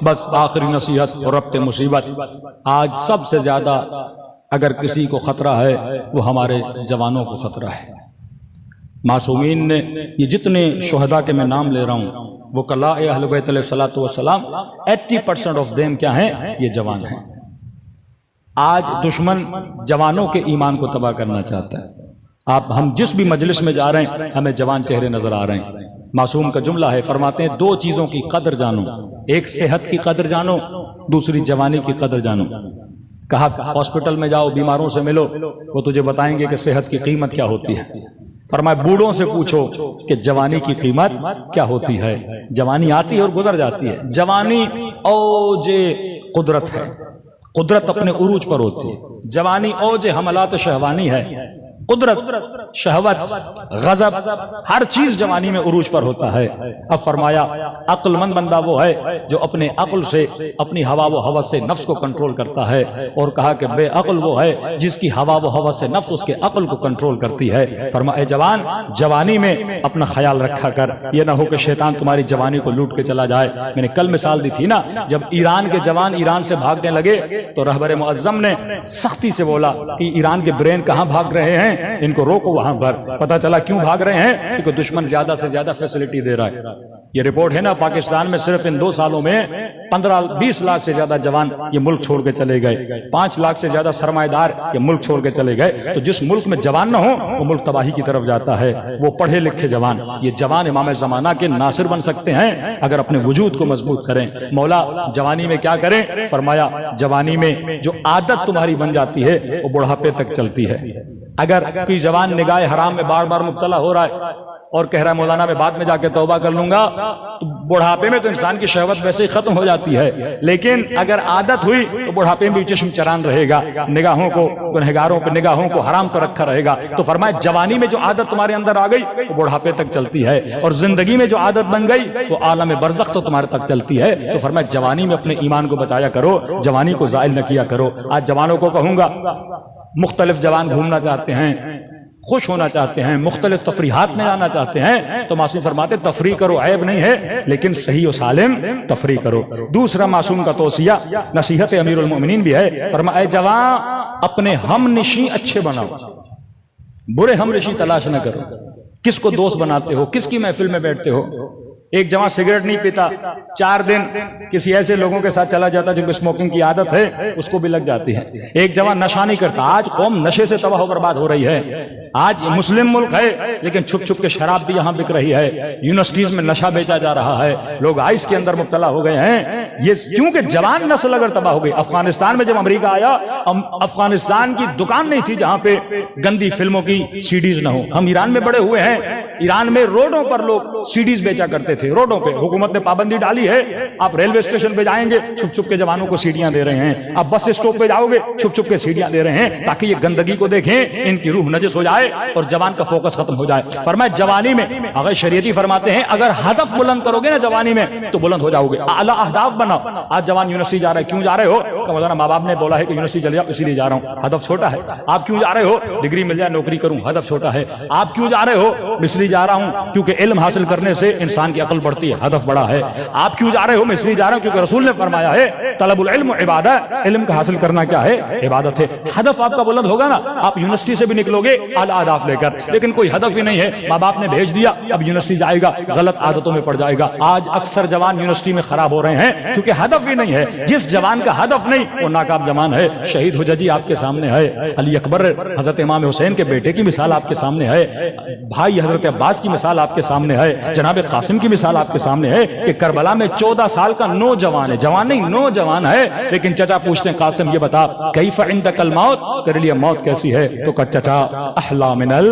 बस आखिरी नसीहत और रब्ते मुसीबत, आज सबसे ज्यादा अगर किसी को खतरा है वो हमारे जवानों को खतरा है। मासूमीन ने, ये जितने शुहदा के मैं नाम ले रहा हूँ वो कला अहले बैत अलैहिस्सलातु वस्सलाम 80% ऑफ देम क्या हैं, ये जवान हैं। आज दुश्मन जवानों के ईमान को तबाह करना चाहता है। हम जिस भी मजलिस में जा रहे हैं हमें जवान चेहरे नजर आ रहे हैं। मासूम का जुमला है, फरमाते हैं दो चीजों की कदर जानो, एक सेहत की कदर जानो, दूसरी जवानी की कदर जानो। कहा हॉस्पिटल में जाओ, बीमारों से मिलो, वो तुझे बताएंगे कि सेहत की कीमत क्या होती है। फरमाया बूढ़ों से पूछो कि जवानी की कीमत क्या होती है। जवानी आती है और गुजर जाती है। जवानी औजे कुदरत है, कुदरत अपने उरूज पर होती है। जवानी औजे हमलात शहवानी है, कुदरत, शहवत, गजब, हर चीज जवानी में उरूज पर होता है। अब फरमाया अक्लमंद बंदा वो है जो अपने अक्ल से, अपनी हवा व हवस से नफ्स को कंट्रोल करता है। और कहा कि बेअक्ल वो है जिसकी हवा व हवस से नफ्स उसके अक्ल को कंट्रोल करती है। फरमाया जवान, जवानी में अपना ख्याल रखा कर, ये ना हो कि शैतान तुम्हारी जवानी को लूट के चला जाए। मैंने कल मिसाल दी थी ना, जब ईरान के जवान ईरान से भागने लगे तो रहबर मुअज्जम ने सख्ती से बोला कि ईरान के ब्रेन कहां भाग रहे हैं, इनको रोको वहां पर। पता चला क्यों भाग रहे हैं, क्योंकि दुश्मन ज्यादा से ज्यादा फैसिलिटी दे रहा है। ये रिपोर्ट है ना, पाकिस्तान में सिर्फ इन 2 सालों में 15-20 लाख से ज्यादा जवान ये मुल्क छोड़ के चले गए। 5 लाख से ज्यादा सरमाएदार ये मुल्क छोड़ के चले गए। तो जिस मुल्क में जवान ना हो वो मुल्क तबाही की तरफ जाता है। वो पढ़े लिखे जवान, ये जवान इमाम जमाना के नासिर बन सकते हैं अगर अपने वजूद को मजबूत करें। मौला जवानी में क्या करें, फरमाया जवानी में जो आदत तुम्हारी बन जाती है वो बुढ़ापे तक चलती है। अगर कोई जवान निगाह हराम में बार बार मुब्तला हो रहा है और कह रहा है मौलाना मैं बाद में जाके तौबा कर लूंगा, तो बुढ़ापे में तो इंसान की शहवत वैसे ही खत्म हो जाती है। लेकिन अगर आदत हुई तो बुढ़ापे में भी चश्म चरान रहेगा, निगाहों को, गुनहगारों पर निगाहों को हराम पर रखा रहेगा। तो फरमाया जवानी में जो आदत तुम्हारे अंदर आ गई वो बुढ़ापे तक चलती है, और जिंदगी में जो आदत बन गई वो आलम बरज़ख तो तुम्हारे तक चलती है। तो फरमाया जवानी में अपने ईमान को बचाया करो, जवानी को ज़ाइल न किया करो। आज जवानों को कहूंगा, मुख्तलिफ जवान घूमना चाहते हैं, खुश होना चाहते हैं, मुख्तलिफ तफरीहात में जाना चाहते हैं, तो मासूम फरमाते तफरी करो, ऐब नहीं है, लेकिन सही और सालिम तफरी करो। दूसरा मासूम का तौसिया, नसीहत अमीरुल मोमिनीन भी है, फरमाए जवान अपने हम निशी अच्छे बनाओ, बुरे हम निशी तलाश न करो। किसको दोस्त बनाते हो, किसकी महफिल में बैठते हो। एक जवान सिगरेट नहीं पीता, 4 दिन किसी ऐसे लोगों के साथ चला जाता जिनको स्मोकिंग की आदत है, उसको भी लग जाती है। एक जवान नशा नहीं करता। आज कौम नशे से तबाह बर्बाद हो रही है। आज मुस्लिम मुल्क है लेकिन छुप छुप के शराब भी यहाँ बिक रही है, यूनिवर्सिटीज में नशा बेचा जा रहा है, लोग आइस के अंदर मुब्तला हो गए हैं। ये क्योंकि जवान नस्ल अगर तबाह हो गई। अफगानिस्तान में जब अमेरिका आया, अफगानिस्तान की दुकान नहीं थी जहां पे गंदी फिल्मों की सीडीज न हो। हम ईरान में बड़े हुए हैं, ईरान में रोडों पर लोग सीडीज बेचा करते थे, रोडों पे। हुकूमत ने पाबंदी डाली है, आप रेलवे स्टेशन पे जाएंगे छुप छुप के जवानों को सीढ़ियां दे रहे हैं, आप बस स्टॉप पे जाओगे छुप छुप के सीढ़ियां दे रहे हैं, ताकि ये गंदगी को देखें, इनकी रूह नजस हो जाए और जवान का फोकस खत्म हो जाए। फरमाया जवानी में अगर शरीयती फरमाते हैं अगर हदफ बुलंद करोगे ना जवानी में तो बुलंद हो जाओगे, आला अहदाफ बनाओ। आज जवान यूनिवर्सिटी जा रहे हैं, क्यों जा रहे हो? मौलाना माँ बाप ने बोला है कि यूनिवर्सिटी चले जाओ इसीलिए जा रहा हूँ, हदफ छोटा है। आप क्यों जा रहे हो? डिग्री मिल जाए नौकरी करूं, हदफ छोटा है। आप क्यों जा रहे हो? इसलिए जा रहा हूं क्योंकि इल्म हासिल करने से इंसान की अकल बढ़ती है, हदफ बड़ा है। आप क्यों जा रहे हो? मैं इसलिए जा रहा हूं क्योंकि रसूल ने फरमाया है तलबुल इल्म इबादत, इल्म का हासिल करना क्या है? इबादत है। हदफ आपका बुलंद होगा ना, आप यूनिवर्सिटी से भी निकलोगे आला अहदाफ लेकर, लेकिन कोई हदफ ही नहीं है, माँ बाप ने भेज दिया, अब यूनिवर्सिटी जाएगा, गलत आदतों में पड़ जाएगा। आज अक्सर जवान यूनिवर्सिटी में खराब हो रहे हैं क्योंकि हदफ ही नहीं है। जिस जवान का हदफ नहीं वो नाकाब जवान है। शहीद हुजजी आपके सामने है, अली अकबर हजरत इमाम हुसैन के बेटे की मिसाल आपके सामने है, भाई हजरत अब्बास की मिसाल आपके सामने है, जनाब कासिम की मिसाल आपके सामने है कि करबला में 14 साल का नौजवान है, जवान नहीं नौजवान है, लेकिन चचा पूछते हैं कासिम ये बता कैफ इंदकल मौत, तेरे लिए मौत कैसी है? तो कहा चचा अहला मिनल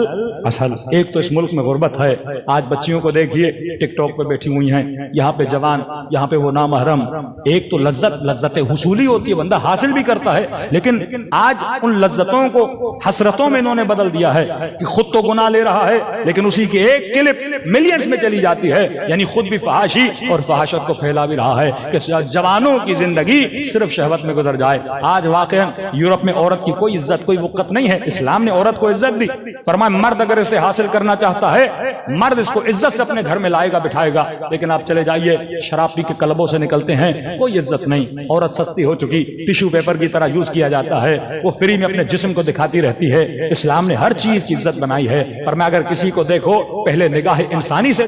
असल। एक तो इस मुल्क में गुर्बत है। आज बच्चियों को देखिए टिकटॉक पे बैठी हुई हैं, यहाँ पे जवान, यहाँ पे वो नामहरम। एक तो लज्जत हुसूली होती होती है, बंदा हासिल भी करता है, लेकिन आज उन लज्जतों को हसरतों में इन्होंने बदल दिया है कि खुद तो गुनाह ले रहा है लेकिन उसी की एक क्लिप मिलियंस में चली जाती है, यानी खुद भी फहाशी और फहाशत को फैला भी रहा है कि जवानों की जिंदगी सिर्फ शहवत में गुजर जाए। आज वाकई यूरोप में औरत की कोई इज्जत कोई वक़्त नहीं है। इस्लाम ने औरत को इज्जत दी, फरमाया मर्द अगर इसे हासिल करना चाहता है मर्द इसको इज्जत से अपने घर में लाएगा बिठाएगा, लेकिन आप चले जाइए शराब पी के क्लबों से निकलते हैं, कोई इज्जत नहीं। औरत सस्ती हो चुकी, टिश्यू पेपर की तरह यूज किया जाता है, वो फ्री में अपने जिस्म को दिखाती रहती है। इस्लाम ने हर चीज की इज्जत बनाई है, फरमाया अगर किसी को देखो पहले निगाह इंसानी से